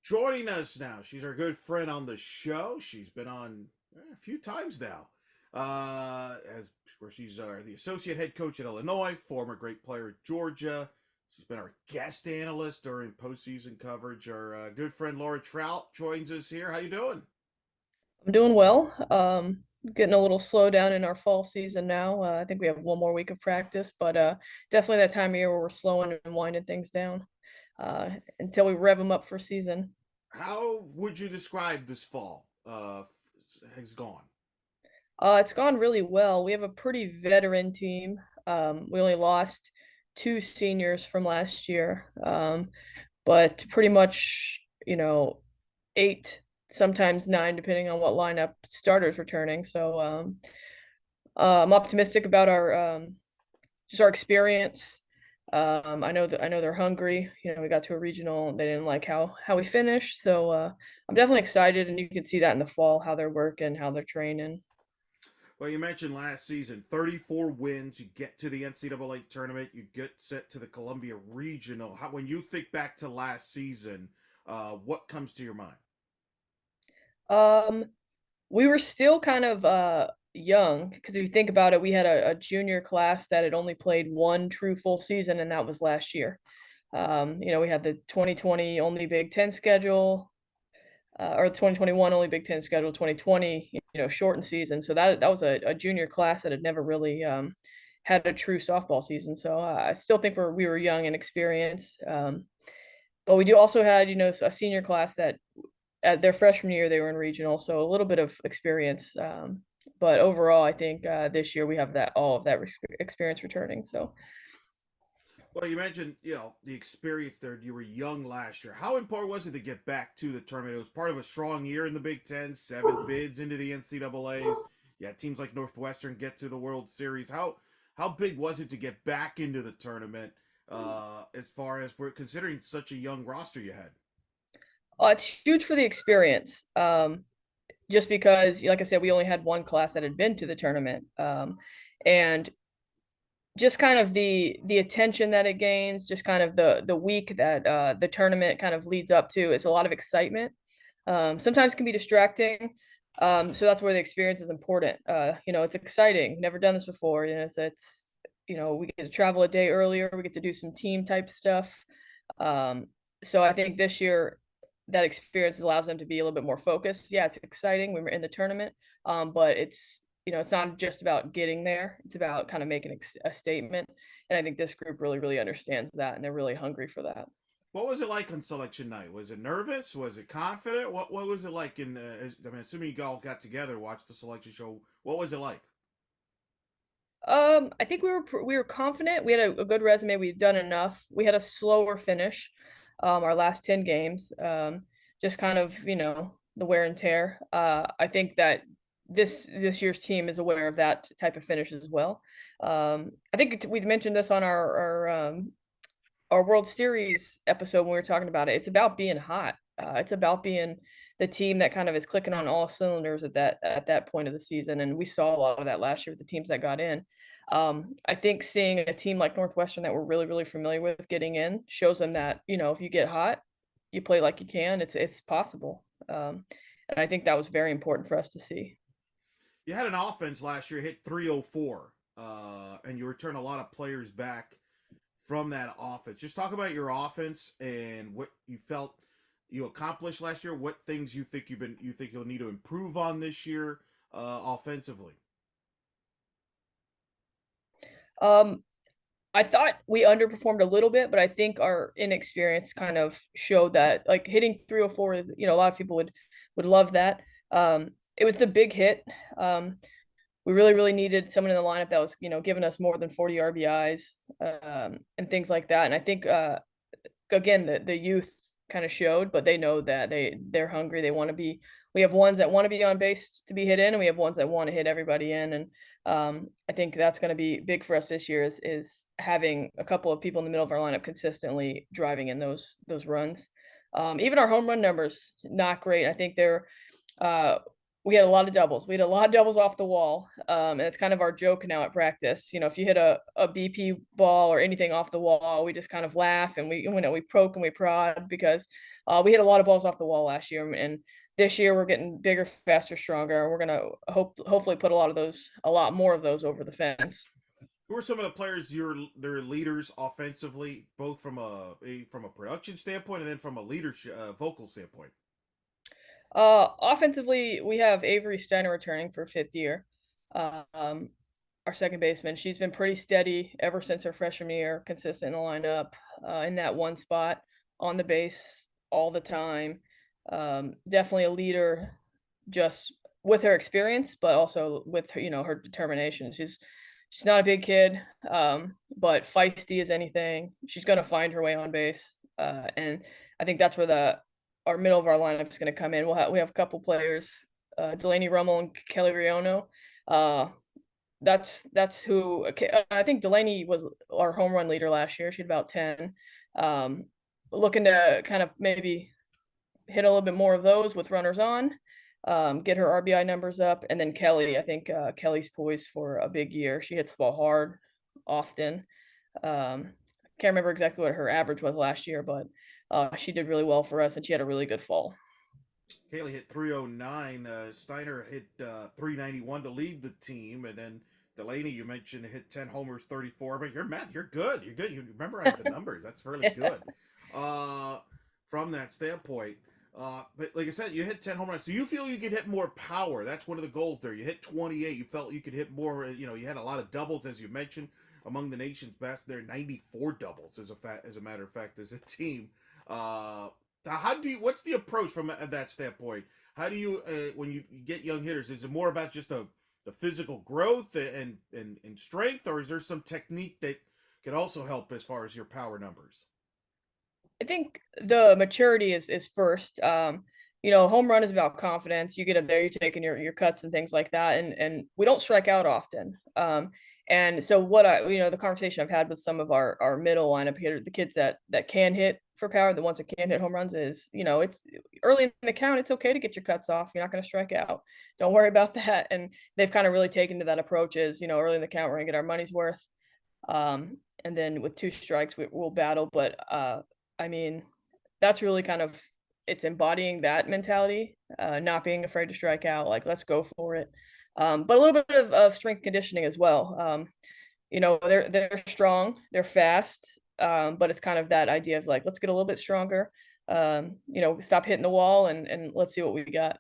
Joining us now, she's our good friend on the show. She's been on a few times now. As of course, she's the associate head coach at Illinois, former great player at Georgia. She's been our guest analyst during postseason coverage. Our good friend Laura Trout joins us here. How you doing? I'm doing well. Getting a little slow down in our fall season now. I think we have one more week of practice, but definitely that time of year where we're slowing and winding things down until we rev them up for season. How would you describe this fall? Has gone. It's gone really well. We have a pretty veteran team. We only lost two seniors from last year, but pretty much, eight, sometimes nine, depending on what lineup starters returning. So I'm optimistic about our just our experience. I know they're hungry. We got to a regional. They didn't like how we finished, so I'm definitely excited, and you can see that in the fall how they're working, how they're training. Well, you mentioned last season, 34 wins. You get to the NCAA tournament. You get set to the Columbia Regional. When you think back to last season, what comes to your mind? Um, we were still kind of young because if you think about it, we had a junior class that had only played one true full season, and that was last year. We had the 2020 only Big Ten schedule, or 2021 only Big Ten schedule, 2020, shortened season. So that was a junior class that had never really had a true softball season. So I still think we were young and experienced. But we do also had, a senior class that at their freshman year they were in regional, so a little bit of experience. But overall, I think this year we have that all of that experience returning. So Well, you mentioned, the experience there. You were young last year. How important was it to get back to the tournament? It was part of a strong year in the Big Ten, seven bids into the NCAA's. Yeah, teams like Northwestern get to the World Series. How big was it to get back into the tournament? As far as we're considering such a young roster you had. it's huge for the experience. Just because, like I said, we only had one class that had been to the tournament, and just kind of the attention that it gains, just kind of the week that the tournament kind of leads up to. It's a lot of excitement. Sometimes can be distracting. So that's where the experience is important. It's exciting. Never done this before. We get to travel a day earlier. We get to do some team type stuff. Um, so I think this year that experience allows them to be a little bit more focused. Yeah, it's exciting. We were in the tournament, but it's not just about getting there. It's about kind of making a statement. And I think this group really, really understands that, and they're really hungry for that. What was it like on selection night? Was it nervous? Was it confident? What was it like in the? I mean, assuming you all got together, watched the selection show. What was it like? I think we were confident. We had a good resume. We'd done enough. We had a slower finish, our last 10 games. Just kind of, the wear and tear. I think that this year's team is aware of that type of finish as well. I think we mentioned this on our World Series episode when we were talking about it. It's about being hot. It's about being the team that kind of is clicking on all cylinders at that point of the season, and we saw a lot of that last year with the teams that got in. I think seeing a team like Northwestern that we're really really familiar with getting in shows them that if you get hot, you play like you can. It's possible, and I think that was very important for us to see. You had an offense last year hit 304, and you return a lot of players back from that offense. Just talk about your offense and what you felt you accomplished last year. What things you think you'll need to improve on this year offensively. Um, I thought we underperformed a little bit, but I think our inexperience kind of showed that like hitting 304 is, a lot of people would love that. It was the big hit. We really, really needed someone in the lineup that was, giving us more than 40 RBIs, and things like that. And I think again the youth kind of showed, but they know that they're hungry. They want to be. We have ones that want to be on base to be hit in, and we have ones that want to hit everybody in. And I think that's going to be big for us this year is having a couple of people in the middle of our lineup consistently driving in those runs. Even our home run numbers not great. I think they're uh, we had a lot of doubles. We had a lot of doubles off the wall. And it's kind of our joke now at practice. You know, if you hit a BP ball or anything off the wall, we just kind of laugh and we poke and we prod because we hit a lot of balls off the wall last year. And this year we're getting bigger, faster, stronger. We're gonna hopefully put a lot more of those over the fence. Who are some of the players their leaders offensively, both from a production standpoint and then from a leadership vocal standpoint? Offensively, we have Avery Steiner returning for fifth year. Um, our second baseman. She's been pretty steady ever since her freshman year, consistent in the lineup, in that one spot on the base all the time. Definitely a leader, just with her experience, but also with her, her determination. She's not a big kid, but feisty as anything. She's going to find her way on base, and I think that's where the our middle of our lineup is going to come in. We have a couple players, Delaney Rummel and Kelly Riono. Uh, that's who I think Delaney was our home run leader last year. She had about 10. Um, Looking to kind of maybe hit a little bit more of those with runners on, get her RBI numbers up. And then Kelly, I think Kelly's poised for a big year. She hits the ball hard often. Can't remember exactly what her average was last year, but she did really well for us and she had a really good fall. Kaylee hit 309. Steiner hit 391 to lead the team, and then Delaney, you mentioned, hit 10 homers, 34. But your math, you're good. You're good. You memorize the numbers. That's really good. Uh, from that standpoint. But like I said, you hit 10 home runs. So you feel you could hit more power. That's one of the goals there. You hit 28. You felt you could hit more. You had a lot of doubles, as you mentioned, among the nation's best. There, 94 doubles, as a matter of fact, as a team. Uh, what's the approach from that standpoint? How do you, when you get young hitters, is it more about just the physical growth and strength, or is there some technique that can also help as far as your power numbers? I think the maturity is first. Home run is about confidence. You get up there, you're taking your cuts and things like that, and we don't strike out often. And so the conversation I've had with some of our middle lineup here, the kids that can hit for power, the ones that can hit home runs is, it's early in the count. It's okay to get your cuts off. You're not going to strike out. Don't worry about that. And they've kind of really taken to that approach is, early in the count, we're gonna get our money's worth. And then with two strikes, we'll battle. But I mean, that's really kind of it's embodying that mentality, not being afraid to strike out. Like, let's go for it. But a little bit of strength conditioning as well. They're strong, they're fast, but it's kind of that idea of like, let's get a little bit stronger. Stop hitting the wall and let's see what we got.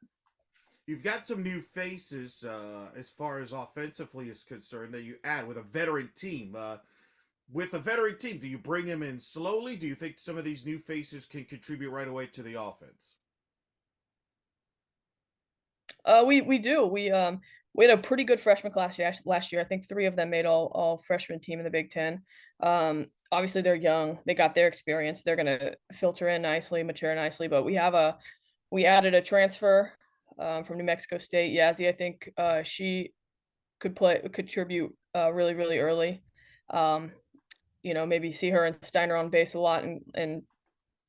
You've got some new faces as far as offensively is concerned that you add with a veteran team. With a veteran team, do you bring them in slowly? Do you think some of these new faces can contribute right away to the offense? We do. We had a pretty good freshman class last year. I think three of them made all freshman team in the Big Ten. Obviously they're young. They got their experience. They're gonna filter in nicely, mature nicely. But we added a transfer from New Mexico State. Yazzie, I think she could contribute really, really early. Maybe see her and Steiner on base a lot and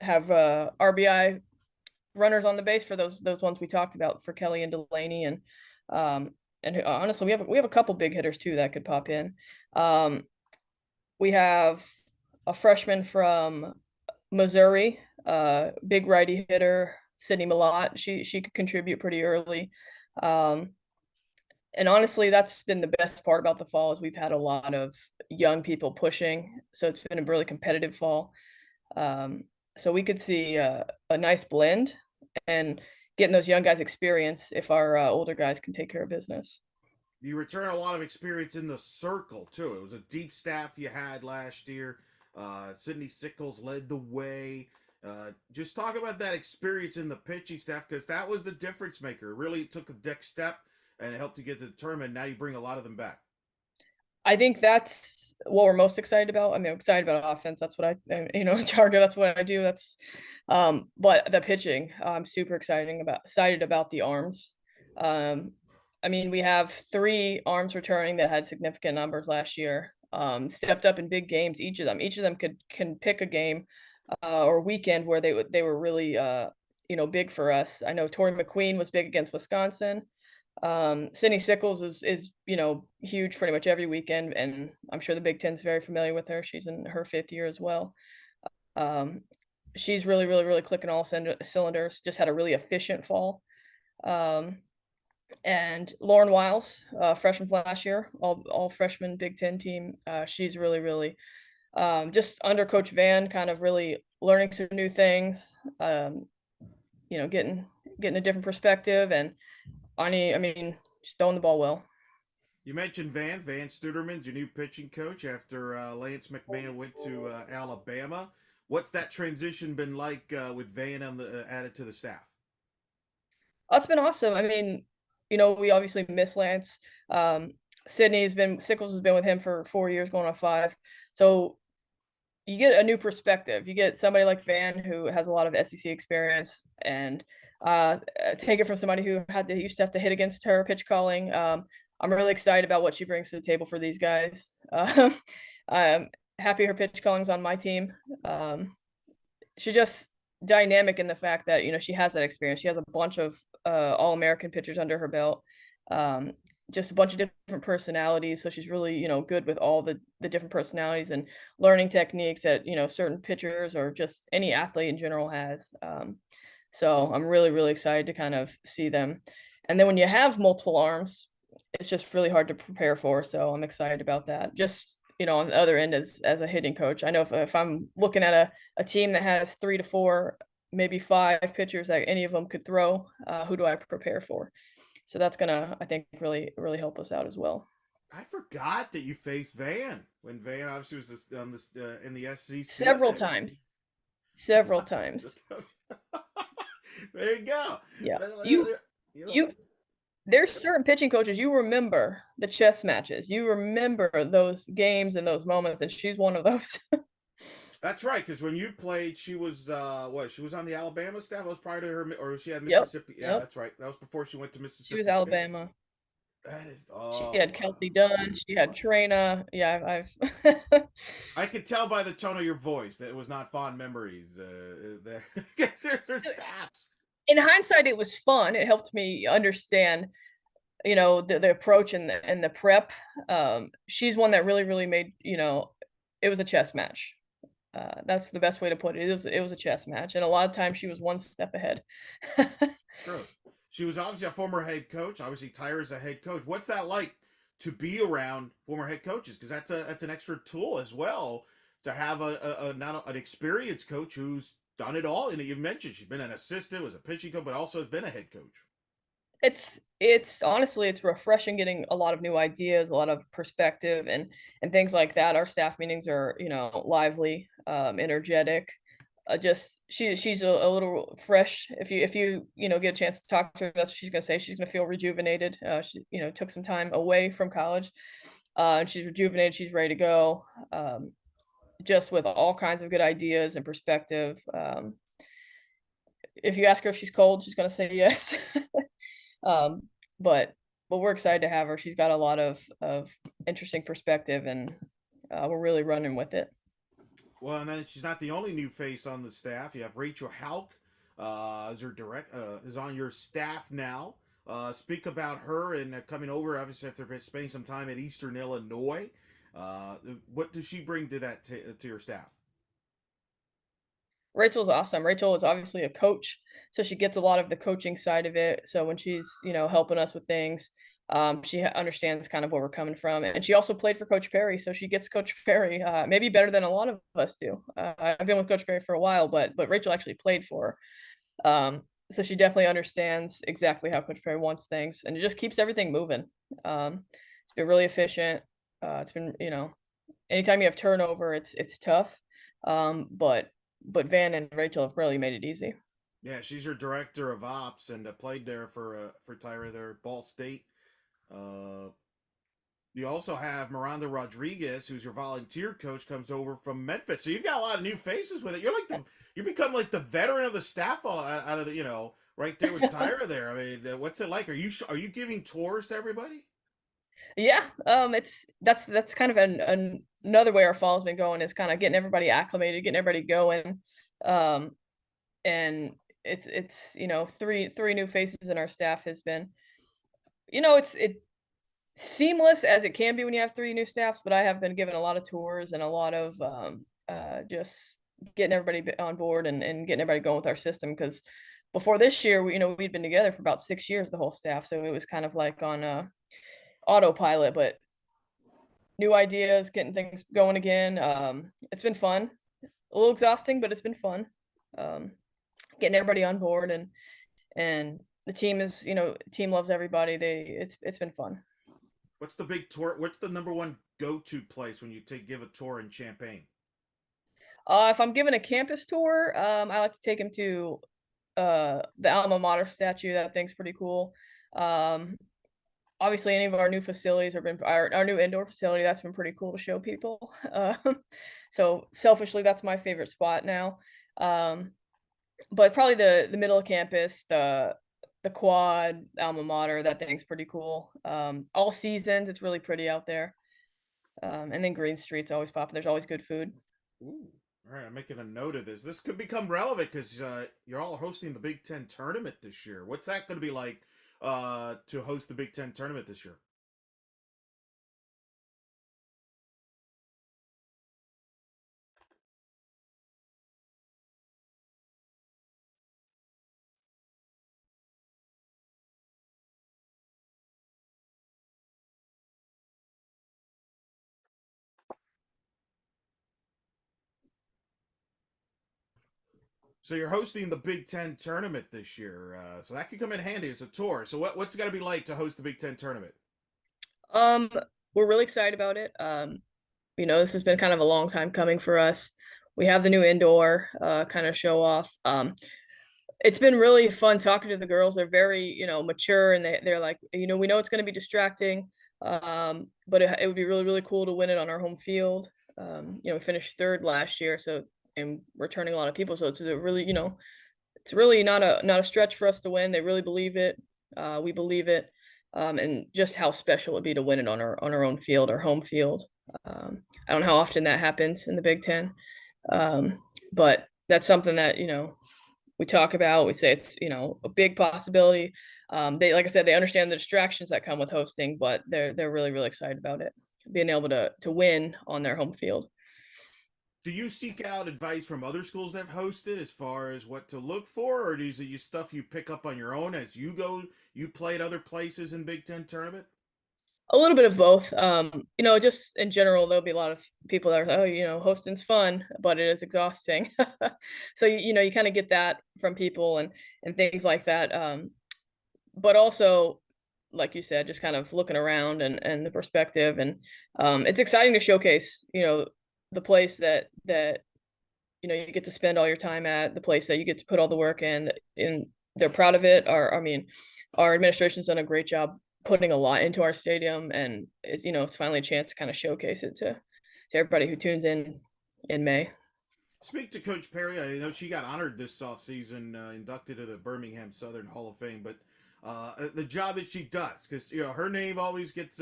have RBI runners on the base for those ones we talked about for Kelly and Delaney and honestly we have a couple big hitters too that could pop in. We have a freshman from Missouri, big righty hitter, Sydney Malott. She could contribute pretty early. And honestly, that's been the best part about the fall is we've had a lot of young people pushing. So it's been a really competitive fall. So we could see a nice blend and getting those young guys experience if our older guys can take care of business. You return a lot of experience in the circle too. It was a deep staff you had last year. Sydney Sickles led the way. Just talk about that experience in the pitching staff because that was the difference maker. It really took a next step and it helped you get to the tournament. Now you bring a lot of them back. I think that's what we're most excited about. I mean, I'm excited about offense. That's what in charge of. That's what I do. But the pitching, I'm super excited about the arms. I mean, we have three arms returning that had significant numbers last year. Stepped up in big games. Each of them can pick a game or weekend where they were really big for us. I know Tori McQueen was big against Wisconsin. Sydney Sickles is huge pretty much every weekend, and I'm sure the Big Ten's very familiar with her. She's in her 5th year as well. Um, she's really, really, really clicking all cylinders. Just had a really efficient fall. Um, and Lauren Wiles, freshman from last year, all freshman Big Ten team. She's really, really just under Coach Van, kind of really learning some new things. Getting a different perspective, and I mean, she's throwing the ball well. You mentioned Van Studerman's your new pitching coach after Lance McMahon went to Alabama. What's that transition been like with Van on the added to the staff? Oh, it's been awesome. I mean, we obviously miss Lance. Um, Sickles has been with him for 4 years, going on 5. So you get a new perspective. You get somebody like Van who has a lot of SEC experience, and take it from somebody who used to have to hit against her pitch calling. I'm really excited about what she brings to the table for these guys. I'm happy her pitch calling's on my team. She's just dynamic in the fact that she has that experience. She has a bunch of All-American pitchers under her belt. Um, just a bunch of different personalities, so she's really good with all the different personalities and learning techniques that certain pitchers or just any athlete in general has. So I'm really, really excited to kind of see them. And then when you have multiple arms, it's just really hard to prepare for. So I'm excited about that. Just on the other end as a hitting coach, I know if I'm looking at a team that has 3 to 4, maybe 5 pitchers that any of them could throw, who do I prepare for? So that's gonna, I think, really, really help us out as well. I forgot that you faced Van when Van obviously was on this, in the SEC. Several times. Several times. There you go. Yeah. You know, You there's certain pitching coaches, you remember the chess matches. You remember those games and those moments, and she's one of those. that's right. Because when you played, she was what? She was on the Alabama staff. That was prior to her, or she had Yep. Mississippi. Yeah, Yep. that's right. That was before she went to She was Mississippi State. Alabama. That is, She oh had wow. Kelsey Dunn. She had Trina. Yeah, I've I could tell by the tone of your voice that it was not fond memories. There, because there's staffs. in hindsight, it was fun. It helped me understand, the approach and the prep. She's one that really, really made, it was a chess match. That's the best way to put it. It was a chess match, and a lot of times she was one step ahead. True. She was obviously a former head coach. Obviously, Tyra's a head coach. What's that like to be around former head coaches? Because that's an extra tool as well to have a not an experienced coach who's done it all. And you mentioned she's been an assistant, was a pitching coach, but also has been a head coach. It's honestly, it's refreshing getting a lot of new ideas, a lot of perspective and things like that. Our staff meetings are, lively, energetic. Just she's a little fresh. If you get a chance to talk to her, that's what she's gonna say. She's gonna feel rejuvenated. She took some time away from college, and she's rejuvenated. She's ready to go. Just with all kinds of good ideas and perspective. If you ask her if she's cold, she's gonna say yes. Um, but we're excited to have her. She's got a lot of interesting perspective, and we're really running with it. Well, and then she's not the only new face on the staff. You have Rachel Hauk, is on your staff now. Speak about her and coming over, obviously after spending some time at Eastern Illinois. What does she bring to to your staff? Rachel's awesome. Rachel is obviously a coach, so she gets a lot of the coaching side of it. So when she's helping us with things, she understands kind of where we're coming from, and she also played for Coach Perry, so she gets Coach Perry maybe better than a lot of us do. I've been with Coach Perry for a while, but Rachel actually played for her. So she definitely understands exactly how Coach Perry wants things, and it just keeps everything moving. It's been really efficient. It's been anytime you have turnover, it's tough. But Van and Rachel have really made it easy. Yeah, she's your director of ops and played there for Tyra there at Ball State. Uh, you also have Miranda Rodriguez, who's your volunteer coach, comes over from Memphis. So you've got a lot of new faces with it. You become like the veteran of the staff out of the right there with Tyra there. I mean, what's it like? Are you giving tours to everybody? Yeah, that's kind of another way our fall's been going is kind of getting everybody acclimated, getting everybody going, um, and it's three new faces in our staff has been It's seamless as it can be when you have three new staffs, but I have been given a lot of tours and a lot of just getting everybody on board and getting everybody going with our system. Because before this year, we'd been together for about 6 years, the whole staff, so it was kind of like on autopilot. But new ideas, getting things going again. It's been fun, a little exhausting, but it's been fun. Um, Getting everybody on board and the team is, team loves everybody. It's been fun. What's the big tour? What's the number one go-to place when you give a tour in Champaign? If I'm giving a campus tour, I like to take him to the alma mater statue. That thing's pretty cool. Um, Obviously, any of our new facilities have been our new indoor facility. That's been pretty cool to show people. So selfishly, that's my favorite spot now. Um, but probably the middle of campus, the quad, alma mater. That thing's pretty cool. All seasons, it's really pretty out there. And then Green Street's always popping. There's always good food. Ooh. All right, I'm making a note of this. This could become relevant because you're all hosting the Big Ten tournament this year. What's that going to be like to host the Big Ten tournament this year? So you're hosting the Big Ten tournament this year, so that could come in handy as a tour. So what's it going to be like to host the Big Ten tournament? Um, we're really excited about it. This has been kind of a long time coming for us. We have the new indoor kind of show off. It's been really fun talking to the girls. They're very, mature, and they're like, we know it's going to be distracting, but it would be really, really cool to win it on our home field. We finished third last year, so and we're turning a lot of people, so it's a really, it's really not a stretch for us to win. They really believe it. We believe it, and just how special it'd be to win it on our own field, our home field. I don't know how often that happens in the Big Ten, but that's something that we talk about. We say it's a big possibility. They, like I said, they understand the distractions that come with hosting, but they're really, really excited about it, being able to win on their home field. Do you seek out advice from other schools that have hosted as far as what to look for, or is it stuff you pick up on your own as you go? You play at other places in Big Ten tournament. A little bit of both. Just in general, there'll be a lot of people that are, oh, hosting's fun, but it is exhausting. So you kind of get that from people and things like that. But also, like you said, just kind of looking around and the perspective, and it's exciting to showcase, the place that you get to spend all your time at, the place that you get to put all the work in, and they're proud of it. Our administration's done a great job putting a lot into our stadium, and it's finally a chance to kind of showcase it to everybody who tunes in May. Speak to Coach Perry. I know she got honored this offseason, inducted to the Birmingham Southern Hall of Fame, but the job that she does, because her name always gets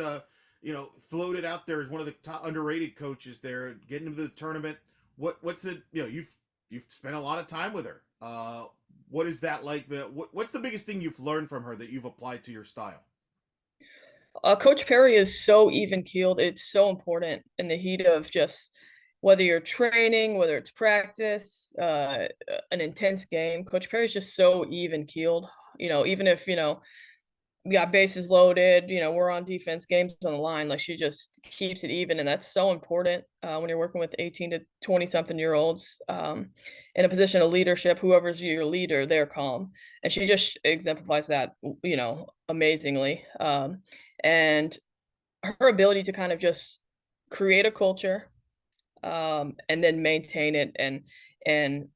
floated out there as one of the top underrated coaches there, getting into the tournament. What's it? You've spent a lot of time with her. What is that like? What's the biggest thing you've learned from her that you've applied to your style? Coach Perry is so even keeled. It's so important in the heat of just whether you're training, whether it's practice, an intense game. Coach Perry's just so even keeled. Even if we got bases loaded, we're on defense, games on the line. Like, she just keeps it even, and that's so important when you're working with 18 to 20 something year olds in a position of leadership. Whoever's your leader, they're calm, and she just exemplifies that, amazingly. And her ability to kind of just create a culture, and then maintain it, and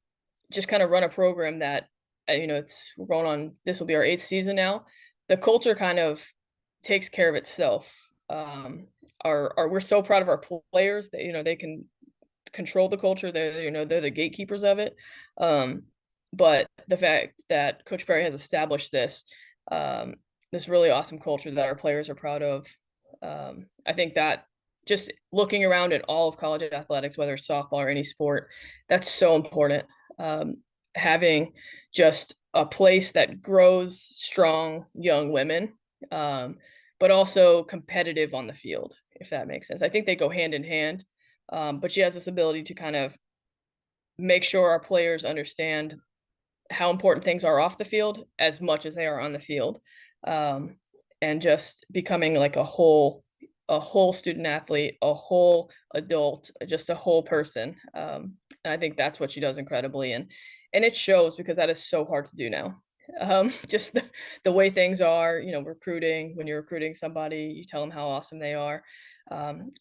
just kind of run a program that we're going on, this will be our 8th season now. The culture kind of takes care of itself. We're so proud of our players that they can control the culture. They're the gatekeepers of it. But the fact that Coach Perry has established this really awesome culture that our players are proud of, I think that just looking around at all of college athletics, whether it's softball or any sport, that's so important. Having just a place that grows strong young women um, but also competitive on the field, if that makes sense. I think they go hand in hand, but she has this ability to kind of make sure our players understand how important things are off the field as much as they are on the field, um, and just becoming like a whole student athlete, a whole adult, just a whole person. And I think that's what she does incredibly, and it shows because that is so hard to do now. Just the way things are, recruiting. When you're recruiting somebody, you tell them how awesome they are.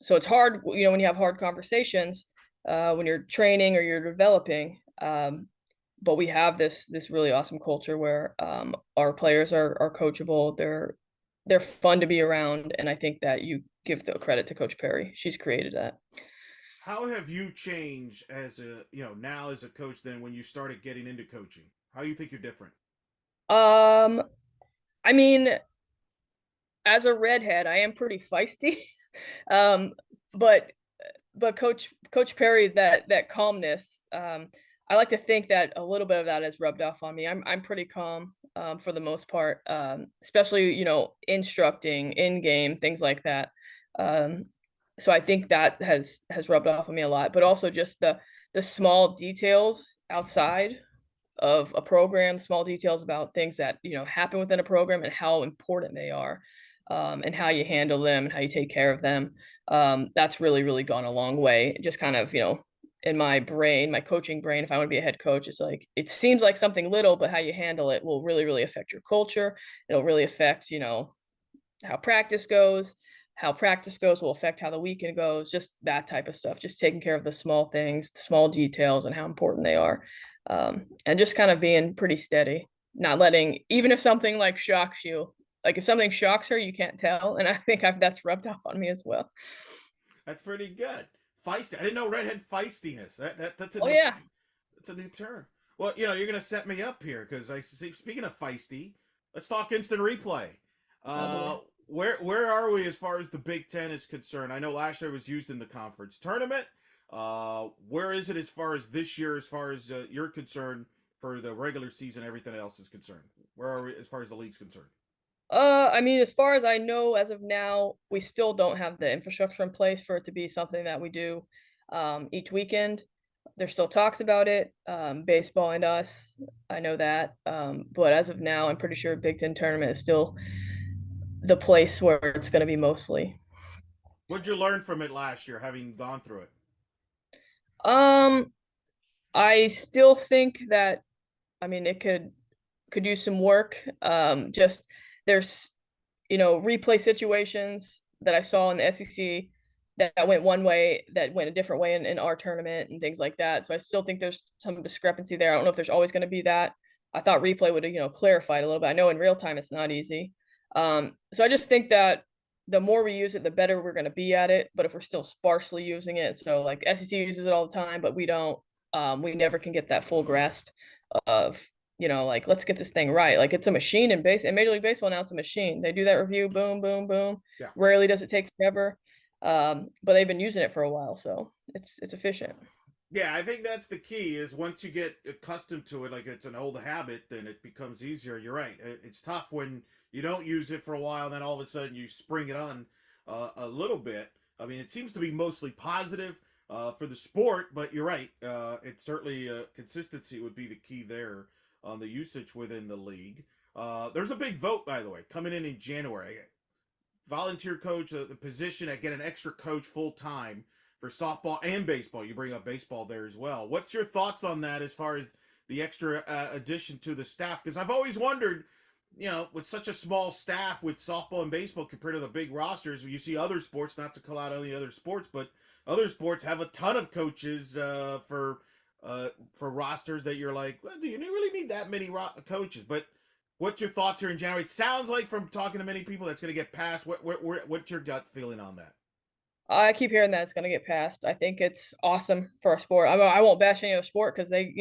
So it's hard, when you have hard conversations, when you're training or you're developing. But we have this really awesome culture where our players are coachable. They're fun to be around, and I think that you give the credit to Coach Perry. She's created that. How have you changed as a now as a coach than when you started getting into coaching? How you think you're different? Um, I mean, as a redhead, I am pretty feisty. um, but Coach Perry, that calmness, I like to think that a little bit of that has rubbed off on me. I'm pretty calm, for the most part, especially instructing in game, things like that. Um, so I think that has rubbed off on me a lot, but also just the small details outside of a program, small details about things that happen within a program and how important they are, and how you handle them and how you take care of them. That's really really gone a long way. Just kind of in my brain, my coaching brain, if I want to be a head coach, it's like it seems like something little, but how you handle it will really really affect your culture. It'll really affect how practice goes. How practice goes will affect how the weekend goes, just that type of stuff, just taking care of the small things, the small details, and how important they are. And just kind of being pretty steady, not letting, even if something like shocks you, like if something shocks her, you can't tell. And I think that's rubbed off on me as well. That's pretty good. Feisty. I didn't know redhead feistiness. That's a Oh, new yeah. that's a new term. Well, you're gonna set me up here because I see. Speaking of feisty, let's talk instant replay. Oh, boy. Where are we as far as the Big Ten is concerned? I know last year it was used in the conference tournament. Where is it as far as this year, as far as you're concerned, for the regular season? Everything else is concerned. Where are we as far as the league's concerned? I mean, as far as I know, as of now, we still don't have the infrastructure in place for it to be something that we do each weekend. There's still talks about it, baseball and us. I know that. But as of now, I'm pretty sure Big Ten tournament is still the place where it's going to be mostly. What'd you learn from it last year, having gone through it? Um, I still think that, I mean, it could use some work. Just there's replay situations that I saw in the SEC that went one way, that went a different way in our tournament and things like that. So I still think there's some discrepancy there. I don't know if there's always going to be that. I thought replay would have, clarified a little bit. I know in real time it's not easy. So I just think that the more we use it, the better we're going to be at it. But if we're still sparsely using it, so like SEC uses it all the time, but we don't, we never can get that full grasp of like let's get this thing right. Like it's a machine in Major League Baseball now. It's a machine. They do that review, boom, boom, boom. Yeah. Rarely does it take forever, but they've been using it for a while, so it's efficient. Yeah, I think that's the key. Is once you get accustomed to it, like it's an old habit, then it becomes easier. You're right. It's tough when you don't use it for a while, then all of a sudden you spring it on a little bit. I mean, it seems to be mostly positive for the sport, but you're right. It certainly consistency would be the key there on the usage within the league. There's a big vote, by the way, coming in January. Volunteer coach, the position, I get an extra coach full time for softball and baseball. You bring up baseball there as well. What's your thoughts on that as far as the extra addition to the staff? Because I've always wondered, with such a small staff with softball and baseball compared to the big rosters, you see other sports, not to call out any other sports, but other sports have a ton of coaches for rosters that you're like, well, do you really need that many coaches? But what's your thoughts here in January? It sounds like from talking to many people that's going to get passed. What's your gut feeling on that? I keep hearing that it's going to get passed. I think it's awesome for a sport. I won't bash any other sport because they,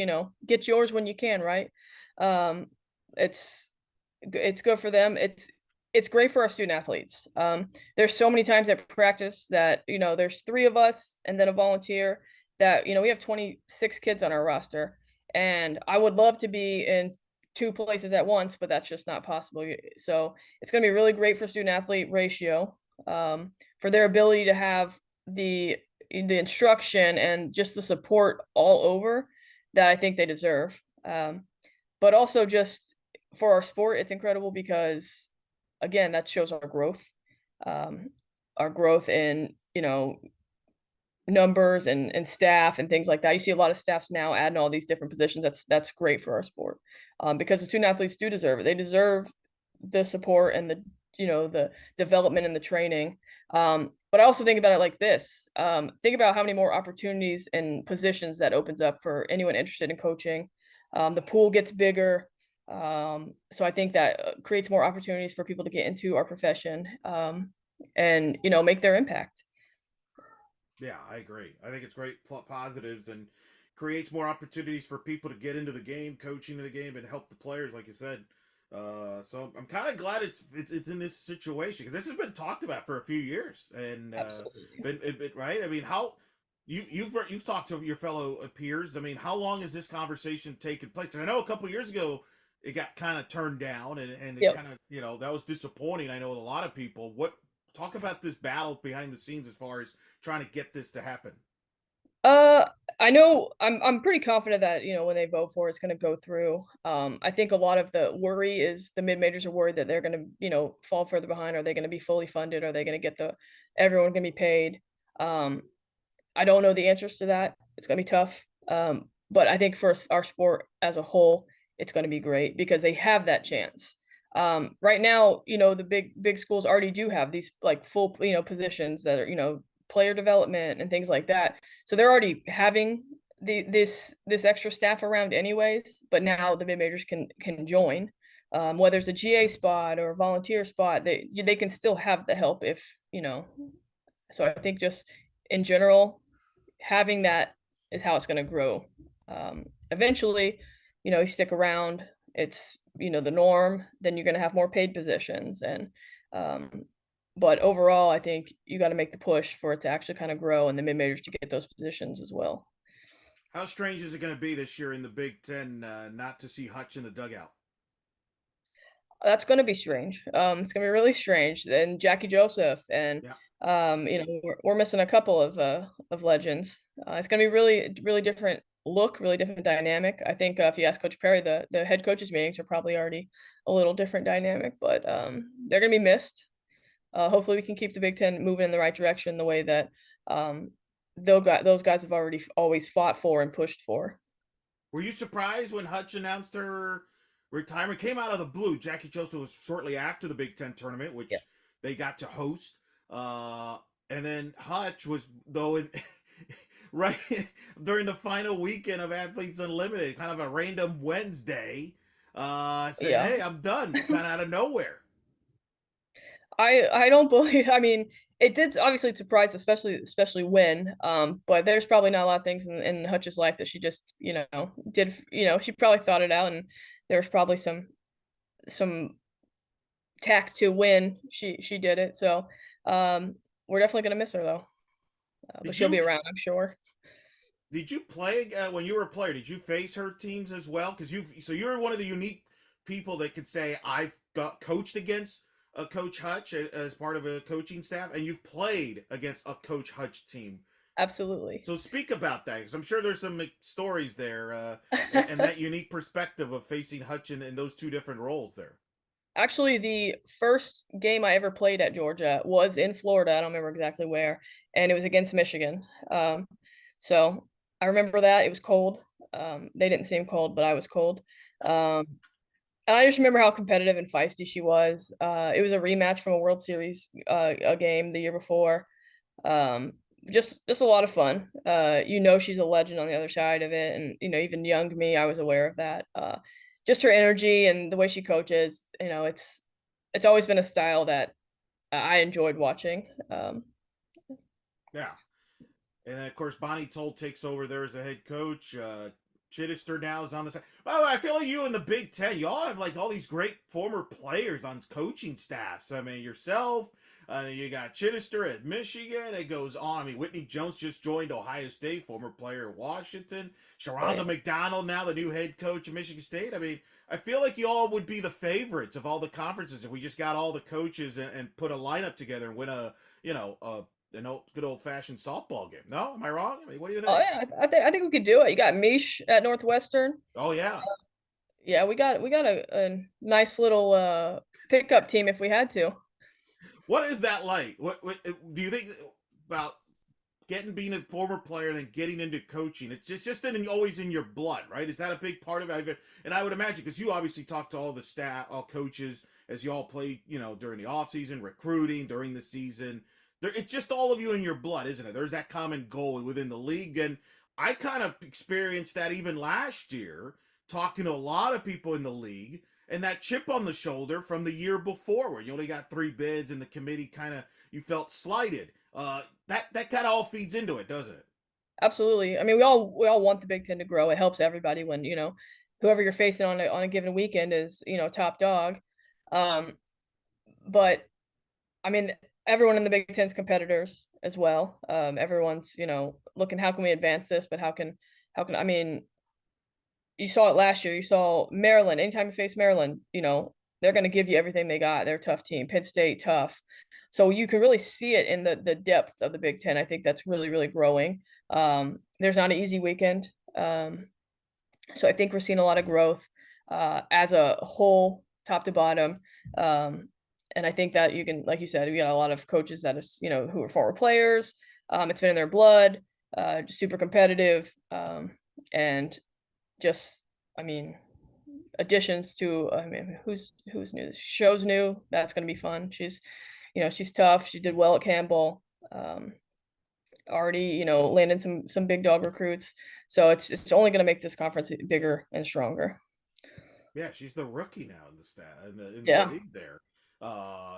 get yours when you can, right? Um, it's it's good for them. It's great for our student athletes. There's so many times at practice that there's three of us and then a volunteer that we have 26 kids on our roster, and I would love to be in two places at once, but that's just not possible. So it's going to be really great for student athlete ratio, for their ability to have the instruction and just the support all over that I think they deserve. But also just for our sport, it's incredible because again, that shows um, our growth in, numbers and staff and things like that. You see a lot of staffs now adding all these different positions. That's great for our sport, because the student athletes do deserve it. They deserve the support and the development and the training. But I also think about it like this. Think about how many more opportunities and positions that opens up for anyone interested in coaching. The pool gets bigger. So I think that creates more opportunities for people to get into our profession, and make their impact. Yeah, I agree. I think it's great positives and creates more opportunities for people to get into the game, coaching the game, and help the players, like you said. So I'm kind of glad it's in this situation because this has been talked about for a few years and Absolutely. been right. I mean, how you've talked to your fellow peers. I mean, how long has this conversation taken place? And I know a couple years ago it got kind of turned down and it Yep. kind of that was disappointing. I know with a lot of people. What talk about this battle behind the scenes as far as trying to get this to happen? Uh, I know I'm pretty confident that, when they vote for it, it's gonna go through. I think a lot of the worry is the mid majors are worried that they're gonna, fall further behind. Are they gonna be fully funded? Are they gonna get everyone gonna be paid? Um, I don't know the answers to that. It's gonna be tough. But I think for our sport as a whole, it's gonna be great because they have that chance. Right now, the big schools already do have these like full, positions that are, player development and things like that. So they're already having this extra staff around anyways, but now the mid majors can join. Whether it's a GA spot or a volunteer spot, they can still have the help if, so I think just in general, having that is how it's going to grow. Eventually, you stick around, it's, the norm, then you're going to have more paid positions. Um, but overall, I think you got to make the push for it to actually kind of grow and the mid majors to get those positions as well. How strange is it going to be this year in the Big Ten not to see Hutch in the dugout? That's gonna be strange. It's gonna be really strange. And Jackie Joseph and Yeah. we're missing a couple of legends. It's gonna be really really different look, really different dynamic. I think if you ask Coach Perry, the head coaches meetings are probably already a little different dynamic, but they're gonna be missed. Hopefully, we can keep the Big Ten moving in the right direction, the way that um, those guys have already always fought for and pushed for. Were you surprised when Hutch announced her retirement? Came out of the blue. Jackie Joseph was shortly after the Big Ten tournament, Yeah. which they got to host. And then Hutch was though in, right during the final weekend of Athletes Unlimited, kind of a random Wednesday, saying, Yeah. "Hey, I'm done," kind of out of nowhere. I don't believe. I mean, it did obviously surprise, especially when. But there's probably not a lot of things in Hutch's life that she just did. She probably thought it out, and there was probably some tact to when she did it. So we're definitely gonna miss her though, but Did she'll be you around, I'm sure. Did you play when you were a player? Did you face her teams as well? Because you're one of the unique people that could say I've got coached against a Coach Hutch as part of a coaching staff, and you've played against a Coach Hutch team. Absolutely. So speak about that because I'm sure there's some stories there and that unique perspective of facing Hutch in those two different roles there. Actually, the first game I ever played at Georgia was in Florida. I don't remember exactly where, and it was against Michigan. So I remember that it was cold. They didn't seem cold, but I was cold. Um, and I just remember how competitive and feisty she was. It was a rematch from a World Series a game the year before. Um, just a lot of fun. She's a legend on the other side of it, and even young me, I was aware of that. Just her energy and the way she coaches, it's always been a style that I enjoyed watching. Yeah. And then, of course, Bonnie Toll takes over there as a head coach. Chittister now is on the side. By the way, I feel like you in the Big Ten, y'all have like all these great former players on coaching staffs. I mean, yourself, You got Chittister at Michigan. It goes on. I mean, Whitney Jones just joined Ohio State, former player at Washington. Sharonda Right. McDonald now the new head coach of Michigan State. I mean, I feel like you all would be the favorites of all the conferences if we just got all the coaches and put a lineup together and win an good old fashioned softball game. No, am I wrong? I mean, what do you Oh think? yeah, I think we could do it. You got Mish at Northwestern. Oh yeah. Yeah, we got a nice little pickup team if we had to. What is that like? What do you think about getting being a former player and then getting into coaching? It's just always in your blood, right? Is that a big part of it? And I would imagine because you obviously talk to all the staff, all coaches, as you all play, during the off season, recruiting during the season. It's just all of you in your blood, isn't it? There's that common goal within the league, and I kind of experienced that even last year, talking to a lot of people in the league, and that chip on the shoulder from the year before, where you only got 3 bids, and the committee kind of you felt slighted. That kind of all feeds into it, doesn't it? Absolutely. I mean, we all want the Big Ten to grow. It helps everybody when, whoever you're facing on a given weekend is, top dog. Um, but I mean, everyone in the Big Ten's competitors as well. Everyone's, looking, how can we advance this? But how can I mean, you saw it last year. You saw Maryland. Anytime you face Maryland, they're going to give you everything they got. They're a tough team. Penn State, tough. So you can really see it in the depth of the Big Ten. I think that's really, really growing. There's not an easy weekend. So I think we're seeing a lot of growth as a whole, top to bottom. Um, and I think that you can, like you said, we got a lot of coaches that is, who are former players. It's been in their blood, just super competitive. And just, I mean, additions to, I mean, who's new? Show's new. That's going to be fun. She's tough. She did well at Campbell. Already, landed some big dog recruits. So it's only going to make this conference bigger and stronger. Yeah, she's the rookie now in the in the Yeah, league there.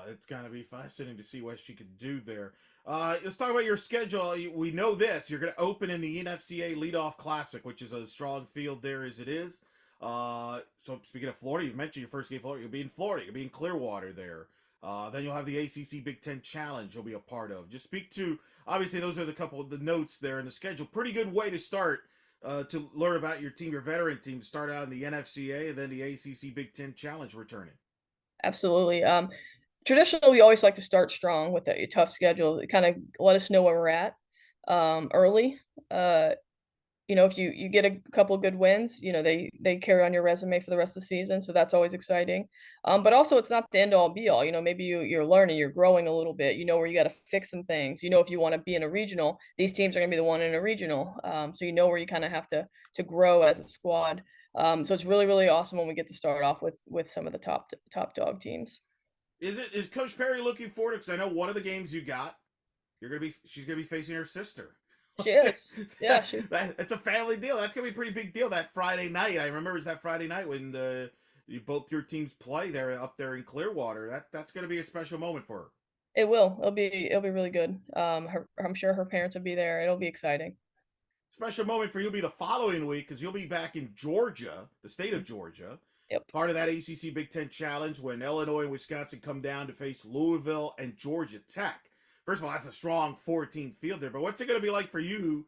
It's gonna be fascinating to see what she can do there. Let's talk about your schedule. We know this. You're gonna open in the NFCA Leadoff Classic, which is a strong field there as it is. So speaking of Florida, you mentioned your first game, Florida. You'll be in Florida. You'll be in Clearwater there. Then you'll have the ACC Big Ten Challenge. You'll be a part of. Just speak to. Obviously, those are the couple of the notes there in the schedule. Pretty good way to start to learn about your team, your veteran team, to start out in the NFCA and then the ACC Big Ten Challenge returning. absolutely. Traditionally, we always like to start strong with a tough schedule. It kind of let us know where we're at early. Uh, if you get a couple of good wins, they carry on your resume for the rest of the season, so that's always exciting. But also it's not the end all be all. Maybe you're learning, you're growing a little bit. Where you got to fix some things. If you want to be in a regional, these teams are going to be the one in a regional. So where you kind of have to grow as a squad. So it's really really awesome when we get to start off with some of the top dog teams. Is Coach Perry looking forward to? Because I know one of the games you got, she's gonna be facing her sister. She is, yeah. It's a family deal. That's gonna be a pretty big deal that Friday night. I remember it's that Friday night when both your teams play there up there in Clearwater. That's gonna be a special moment for her. It will. It'll be really good. I'm sure her parents will be there. It'll be exciting. Special moment for you will be the following week because you'll be back in Georgia, the state of Georgia, Yep. part of that ACC Big Ten Challenge when Illinois and Wisconsin come down to face Louisville and Georgia Tech. First of all, that's a strong 14 field there. But what's it going to be like for you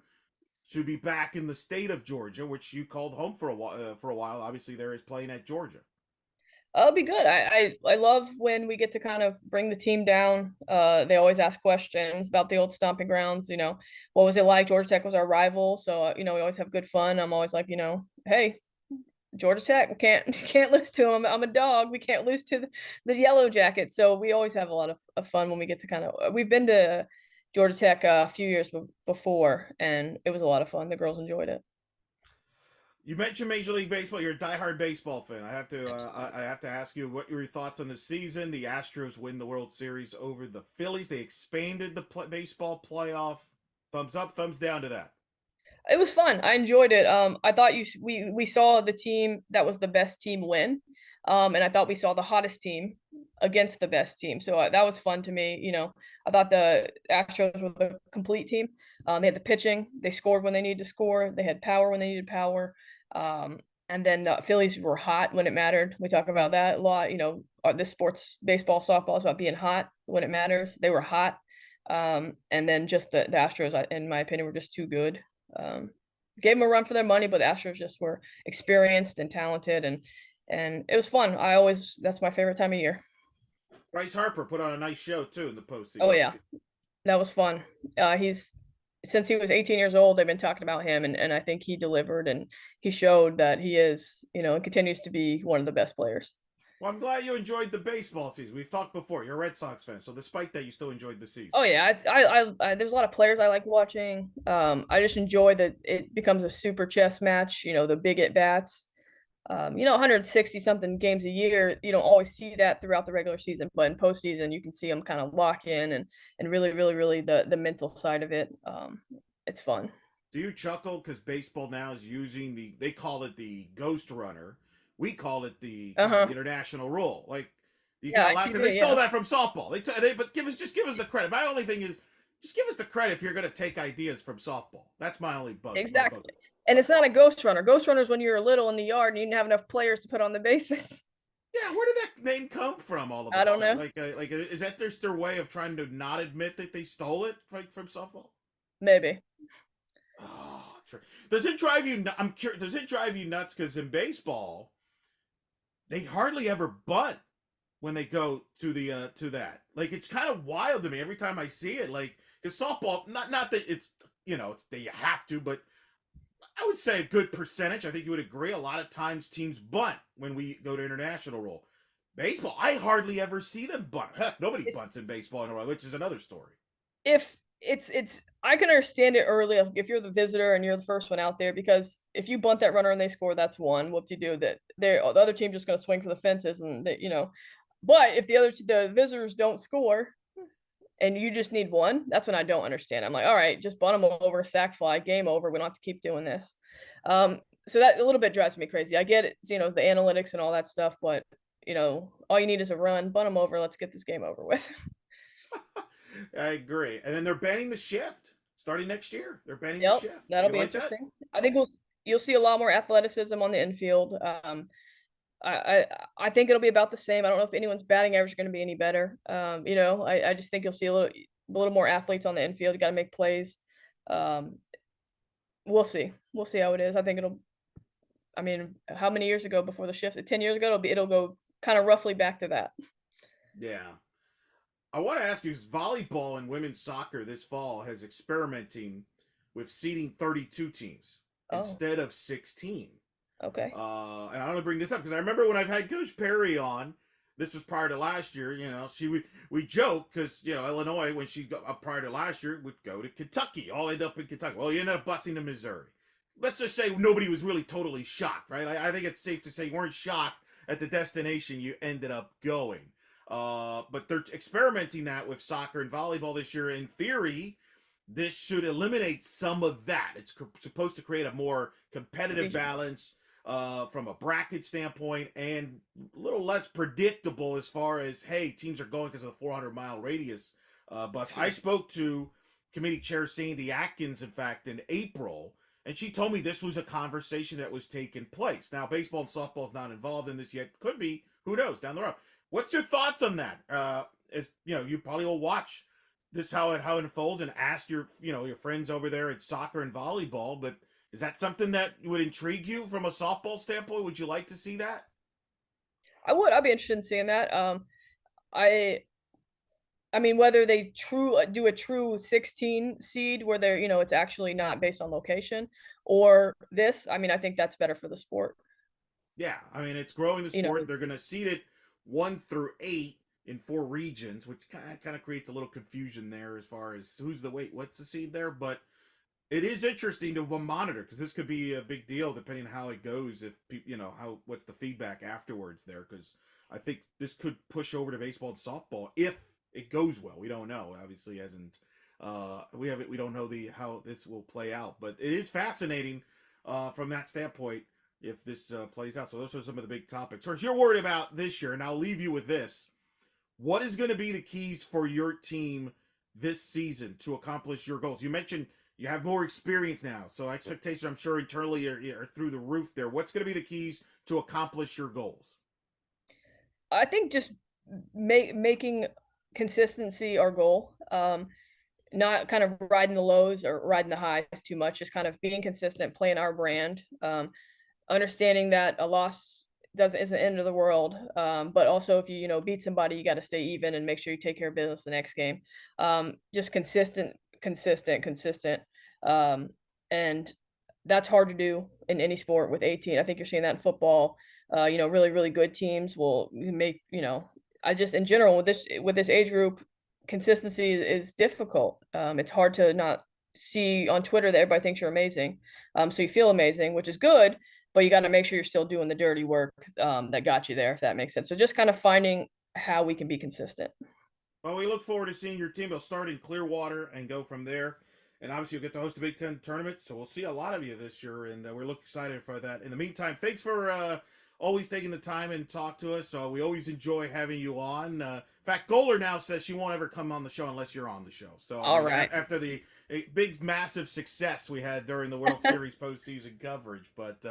to be back in the state of Georgia, which you called home for a while? Obviously, there is playing at Georgia. It'll be good. I love when we get to kind of bring the team down. They always ask questions about the old stomping grounds. What was it like? Georgia Tech was our rival, so we always have good fun. I'm always like, hey, Georgia Tech can't lose to them. I'm a dog. We can't lose to the Yellow Jackets. So we always have a lot of fun when we get to kind of. We've been to Georgia Tech a few years before, and it was a lot of fun. The girls enjoyed it. You mentioned Major League Baseball. You're a diehard baseball fan. I have to ask you what your thoughts on the season. The Astros win the World Series over the Phillies. They expanded the baseball playoff. Thumbs up, thumbs down to that. It was fun. I enjoyed it. I thought we saw the team that was the best team win, and I thought we saw the hottest team against the best team. So that was fun to me. I thought the Astros were the complete team. They had the pitching. They scored when they needed to score. They had power when they needed power. And then the Phillies were hot when it mattered. We talk about that a lot. This sports, baseball, softball is about being hot when it matters. They were hot. And then just the Astros, in my opinion, were just too good. Gave them a run for their money, but the Astros just were experienced and talented, and it was fun. That's my favorite time of year. Bryce Harper put on a nice show too in the Oh postseason. yeah, that was fun. He's since he was 18 years old, they've been talking about him, and I think he delivered, and he showed that he is, and continues to be one of the best players. Well, I'm glad you enjoyed the baseball season. We've talked before. You're a Red Sox fan, so despite that, you still enjoyed the season. Oh yeah, there's a lot of players I like watching. I just enjoy that it becomes a super chess match. The big at bats. 160 something games a year. You don't always see that throughout the regular season, but in postseason, you can see them kind of lock in and really, really, really the mental side of it. It's fun. Do you chuckle because baseball now is using they call it the ghost runner. We call it the Uh-huh. the international rule. Like you Yeah, can I allow see because they that, stole yeah. that from softball. But just give us the credit. My only thing is just give us the credit if you're going to take ideas from softball. That's my only my bug. Exactly. And it's not a ghost runner. Ghost runner is when you're little in the yard and you didn't have enough players to put on the bases. Yeah, where did that name come from? All of a I don't sudden, know. like is that just their way of trying to not admit that they stole it from softball? Maybe. Oh, does it drive you? I'm curious. Does it drive you nuts? Because in baseball, they hardly ever bunt when they go to the to that. Like it's kind of wild to me every time I see it. Like because softball, not that it's that you have to, but I would say a good percentage. I think you would agree. A lot of times teams bunt when we go to international role. Baseball, I hardly ever see them bunt. Heck, nobody bunts in baseball in a row, which is another story. If it's I can understand it early if you're the visitor and you're the first one out there, because if you bunt that runner and they score, that's one. Whoop de do that. The other team just going to swing for the fences, and But if the visitors don't score and you just need one, that's when I don't understand. I'm like, all right, just bunt them over, sack fly, game over. We don't have to keep doing this. So that a little bit drives me crazy. I get it, the analytics and all that stuff, but all you need is a run, bunt them over. Let's get this game over with. I agree. And then they're banning the shift starting next year. They're banning the Yep, shift. that'll You be like that? interesting. I think you'll see a lot more athleticism on the infield. I I think it'll be about the same. I don't know if anyone's batting average is going to be any better. I just think you'll see a little more athletes on the infield. You got to make plays. Um, we'll see. We'll see how it is. I think it'll. I mean, how many years ago before the shift? 10 years ago, it'll go kind of roughly back to that. Yeah. I want to ask you, because volleyball and women's soccer this fall has experimenting with seeding 32 teams Oh, instead of 16. okay. And I want to bring this up because I remember when I've had Coach Perry on. This was prior to last year. We joke because Illinois when she got up prior to last year would go to Kentucky. All end up in Kentucky. Well, you ended up busing to Missouri. Let's just say nobody was really totally shocked, right? I think it's safe to say you weren't shocked at the destination you ended up going. But they're experimenting that with soccer and volleyball this year. In theory, this should eliminate some of that. It's supposed to create a more competitive balance from a bracket standpoint and a little less predictable as far as, hey, teams are going because of the 400-mile radius. But I spoke to committee chair Sandy Atkins, in fact, in April, and she told me this was a conversation that was taking place. Now, baseball and softball is not involved in this yet. Could be. Who knows down the road. What's your thoughts on that? You probably will watch this how it unfolds and ask your friends over there at soccer and volleyball. But is that something that would intrigue you from a softball standpoint? Would you like to see that? I would. I'd be interested in seeing that. I I mean, whether they do a true 16 seed where it's actually not based on location, or this, I mean, I think that's better for the sport. Yeah, I mean it's growing the You know, sport. They're going to seed it 1 through 8 in 4 regions, which kind of creates a little confusion there as far as what's the seed there. But it is interesting to monitor because this could be a big deal depending on how it goes. If what's the feedback afterwards there? Because I think this could push over to baseball and softball if it goes well. We don't know. Obviously, hasn't we don't know how this will play out, but it is fascinating from that standpoint if this plays out. So those are some of the big topics. First, you're worried about this year, and I'll leave you with this. What is going to be the keys for your team this season to accomplish your goals? You mentioned You have more experience now, so expectations, I'm sure, internally are through the roof there. What's going to be the keys to accomplish your goals? I think just making consistency our goal. Not kind of riding the lows or riding the highs too much, just kind of being consistent, playing our brand, understanding that a loss doesn't isn't the end of the world. But also if you beat somebody, you got to stay even and make sure you take care of business the next game. Just consistent. Um, and that's hard to do in any sport with 18. I think you're seeing that in football. Really, really good teams will make, I just in general with this age group, consistency is difficult. It's hard to not see on Twitter that everybody thinks you're amazing. So you feel amazing, which is good, but you got to make sure you're still doing the dirty work that got you there, if that makes sense. So just kind of finding how we can be consistent. Well, we look forward to seeing your team. They'll start in Clearwater and go from there. And obviously, you'll get to host the Big Ten tournament. So we'll see a lot of you this year, and we're looking excited for that. In the meantime, thanks for always taking the time and talk to us. We always enjoy having you on. In fact, Goler now says she won't ever come on the show unless you're on the show. So All right. after the big, massive success we had during the World Series postseason coverage. But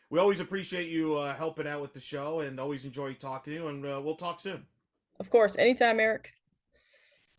we always appreciate you helping out with the show and always enjoy talking to you. And we'll talk soon. Of course, anytime, Eric.